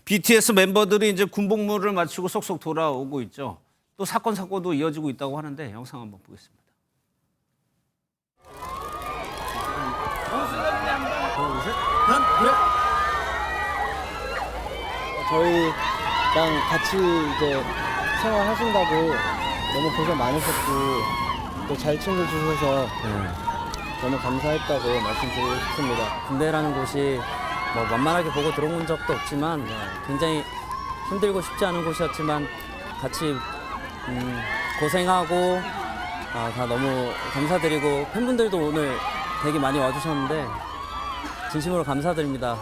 BTS 멤버들이 이제 군복무를 마치고 속속 돌아오고 있죠. 또 사건 사고도 이어지고 있다고 하는데 영상 한번 보겠습니다. 저희랑 같이 이제 생활하신다고 너무 고생 많으셨고 또 잘 챙겨주셔서 너무 감사했다고 말씀드리고 싶습니다. 군대라는 곳이 뭐 만만하게 보고 들어온 적도 없지만 굉장히 힘들고 쉽지 않은 곳이었지만 같이 고생하고 다 너무 감사드리고 팬분들도 오늘 되게 많이 와주셨는데 진심으로 감사드립니다.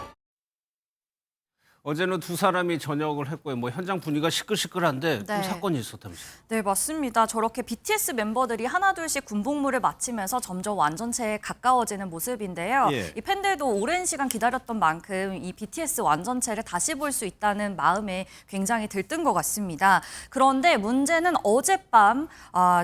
어제는 두 사람이 전역을 했고요. 뭐 현장 분위기가 시끌시끌한데 좀 네. 사건이 있었다면서요. 네, 맞습니다. 저렇게 BTS 멤버들이 하나둘씩 군복무를 마치면서 점점 완전체에 가까워지는 모습인데요. 예. 이 팬들도 오랜 시간 기다렸던 만큼 이 BTS 완전체를 다시 볼 수 있다는 마음에 굉장히 들뜬 것 같습니다. 그런데 문제는 어젯밤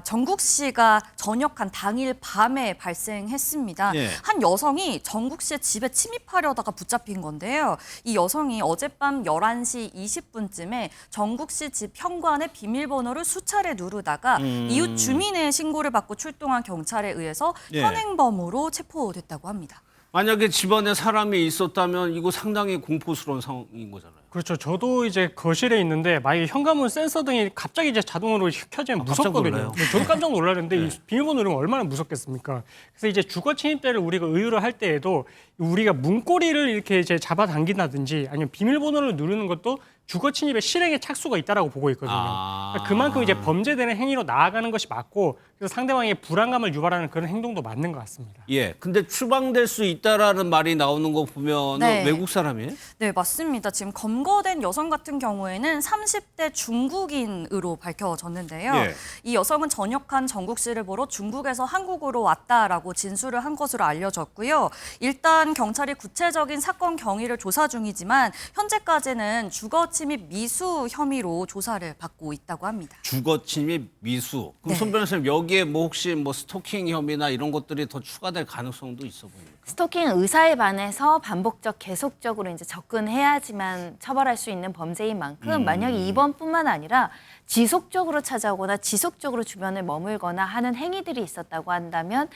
정국 씨가 전역한 당일 밤에 발생했습니다. 예. 한 여성이 정국 씨의 집에 침입하려다가 붙잡힌 건데요. 이 여성이 어젯밤 11시 20분쯤에 정국 씨 집 현관의 비밀번호를 수차례 누르다가 이웃 주민의 신고를 받고 출동한 경찰에 의해서 예. 현행범으로 체포됐다고 합니다. 만약에 집안에 사람이 있었다면 이거 상당히 공포스러운 상황인 거잖아요. 그렇죠. 저도 이제 거실에 있는데 만약에 현관문 센서 등이 갑자기 이제 자동으로 켜지면 깜짝 무섭거든요. 놀라요. 네, 저도 깜짝 놀랐는데 네. 이 비밀번호 누르면 얼마나 무섭겠습니까? 그래서 이제 주거 침입죄를 우리가 의유로 할 때에도 우리가 문고리를 이렇게 이제 잡아당긴다든지 아니면 비밀번호를 누르는 것도 주거 침입의 실행에 착수가 있다라고 보고 있거든요. 그러니까 그만큼 이제 범죄되는 행위로 나아가는 것이 맞고 그래서 상대방의 불안감을 유발하는 그런 행동도 맞는 것 같습니다. 예, 근데 추방될 수 있다라는 말이 나오는 거 보면 네. 외국 사람이에요? 네, 맞습니다. 지금 검거된 여성 같은 경우에는 30대 중국인으로 밝혀졌는데요. 예. 이 여성은 전역한 정국 씨를 보러 중국에서 한국으로 왔다라고 진술을 한 것으로 알려졌고요. 일단 경찰이 구체적인 사건 경위를 조사 중이지만 현재까지는 주거 침입 미수 혐의로 조사를 받고 있다고 합니다. 주거 침입 미수. 그럼 네. 손 변호사님 여기에 뭐 혹시 뭐 스토킹 혐의나 이런 것들이 더 추가될 가능성도 있어 보입니까? 스토킹 의사에 반해서 반복적 계속적으로 이제 접근해야지만 처벌할 수 있는 범죄인 만큼 만약에 이번뿐만 아니라 지속적으로 찾아오거나 지속적으로 주변을 머물거나 하는 행위들이 있었다고 한다면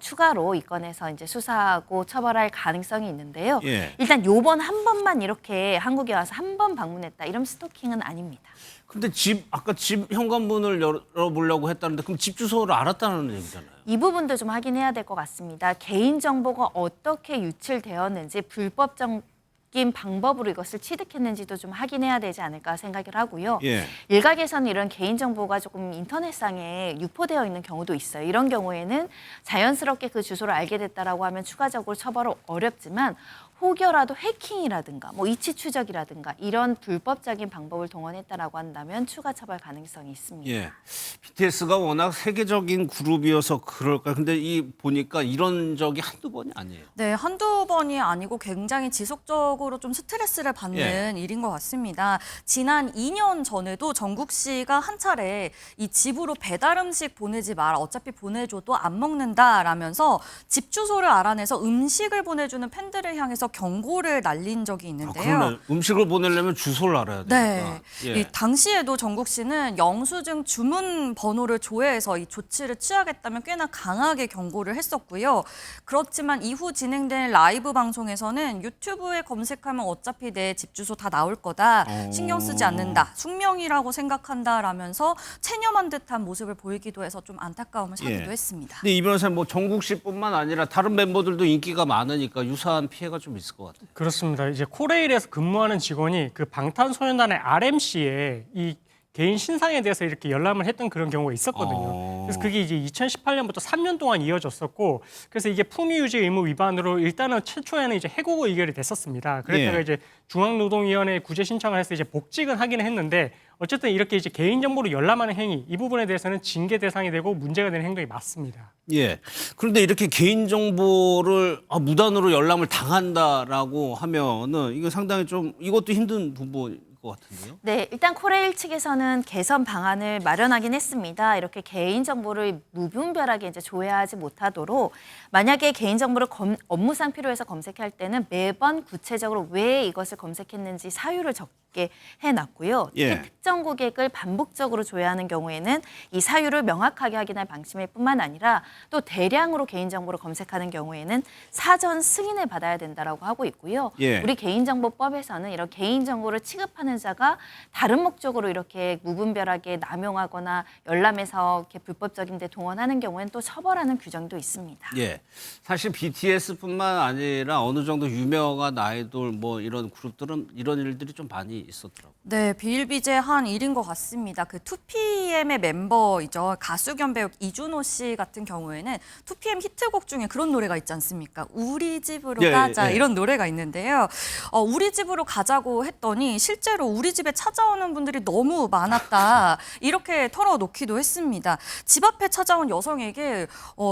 추가로 이 건에서 이제 수사하고 처벌할 가능성이 있는데요. 예. 일단 요번 한 번만 이렇게 한국에 와서 한 번 방문했다. 이런 스토킹은 아닙니다. 근데 아까 집 현관문을 열어보려고 했다는데 그럼 집 주소를 알았다는 얘기잖아요. 이 부분도 좀 확인해야 될 것 같습니다. 개인정보가 어떻게 유출되었는지 불법적인 방법으로 이것을 취득했는지도 좀 확인해야 되지 않을까 생각을 하고요. 예. 일각에서는 이런 개인정보가 조금 인터넷상에 유포되어 있는 경우도 있어요. 이런 경우에는 자연스럽게 그 주소를 알게 됐다라고 하면 추가적으로 처벌은 어렵지만 혹여라도 해킹이라든가 뭐 이치 추적이라든가 이런 불법적인 방법을 동원했다라고 한다면 추가 처벌 가능성이 있습니다. 예. BTS가 워낙 세계적인 그룹이어서 그럴까요? 근데 보니까 이런 적이 한두 번이 아니에요. 네, 한두 번이 아니고 굉장히 지속적으로 좀 스트레스를 받는 일인 것 같습니다. 지난 2년 전에도 정국 씨가 한 차례 이 집으로 배달 음식 보내지 마라. 어차피 보내줘도 안 먹는다라면서 집 주소를 알아내서 음식을 보내주는 팬들을 향해서 경고를 날린 적이 있는데요. 그러네. 음식을 보내려면 주소를 알아야 되니까. 네. 예. 이 당시에도 정국 씨는 영수증 주문 번호를 조회해서 이 조치를 취하겠다면 꽤나 강하게 경고를 했었고요. 그렇지만 이후 진행된 라이브 방송에서는 유튜브에 검색하면 어차피 내 집 주소 다 나올 거다. 신경 쓰지 않는다. 숙명이라고 생각한다라면서 체념한 듯한 모습을 보이기도 해서 좀 안타까움을 사기도 했습니다. 근데 이 변호사님 뭐 정국 씨뿐만 아니라 다른 멤버들도 인기가 많으니까 유사한 피해가 좀 있을 것 같아요. 그렇습니다. 이제 코레일에서 근무하는 직원이 그 방탄소년단의 RMC에 이 개인 신상에 대해서 이렇게 열람을 했던 그런 경우가 있었거든요. 그래서 그게 이제 2018년부터 3년 동안 이어졌었고, 그래서 이게 품위 유지 의무 위반으로 일단은 최초에는 이제 해고고 의결이 됐었습니다. 그랬다가 예. 이제 중앙노동위원회에 구제 신청을 해서 이제 복직은 하기는 했는데, 어쨌든 이렇게 이제 개인 정보를 열람하는 행위 이 부분에 대해서는 징계 대상이 되고 문제가 되는 행동이 맞습니다. 예. 그런데 이렇게 개인 정보를 무단으로 열람을 당한다라고 하면은 이거 상당히 좀 이것도 힘든 부분. 것 같은데요. 네, 일단 코레일 측에서는 개선 방안을 마련하긴 했습니다. 이렇게 개인 정보를 무분별하게 이제 조회하지 못하도록 만약에 개인 정보를 업무상 필요해서 검색할 때는 매번 구체적으로 왜 이것을 검색했는지 사유를 있게 해놨고요. 예. 특정 고객을 반복적으로 조회하는 경우에는 이 사유를 명확하게 확인할 방침일 뿐만 아니라 또 대량으로 개인정보를 검색하는 경우에는 사전 승인을 받아야 된다라고 하고 있고요. 예. 우리 개인정보법에서는 이런 개인정보를 취급하는 자가 다른 목적으로 이렇게 무분별하게 남용하거나 열람해서 이렇게 불법적인 데 동원하는 경우에는 또 처벌하는 규정도 있습니다. 예. 사실 BTS뿐만 아니라 어느 정도 유명한 아이돌 뭐 이런 그룹들은 이런 일들이 좀 많이 있었더라고요. 네, 비일비재한 일인 것 같습니다. 그 2PM의 멤버이죠. 가수 겸 배우 이준호 씨 같은 경우에는 2PM 히트곡 중에 그런 노래가 있지 않습니까? 우리 집으로 예, 가자 예. 이런 노래가 있는데요. 우리 집으로 가자고 했더니 실제로 우리 집에 찾아오는 분들이 너무 많았다. 이렇게 털어놓기도 했습니다. 집 앞에 찾아온 여성에게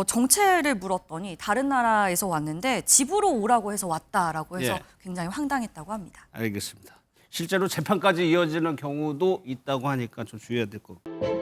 정체를 물었더니 다른 나라에서 왔는데 집으로 오라고 해서 왔다라고 해서 예. 굉장히 황당했다고 합니다. 알겠습니다. 실제로 재판까지 이어지는 경우도 있다고 하니까 좀 주의해야 될 것 같고.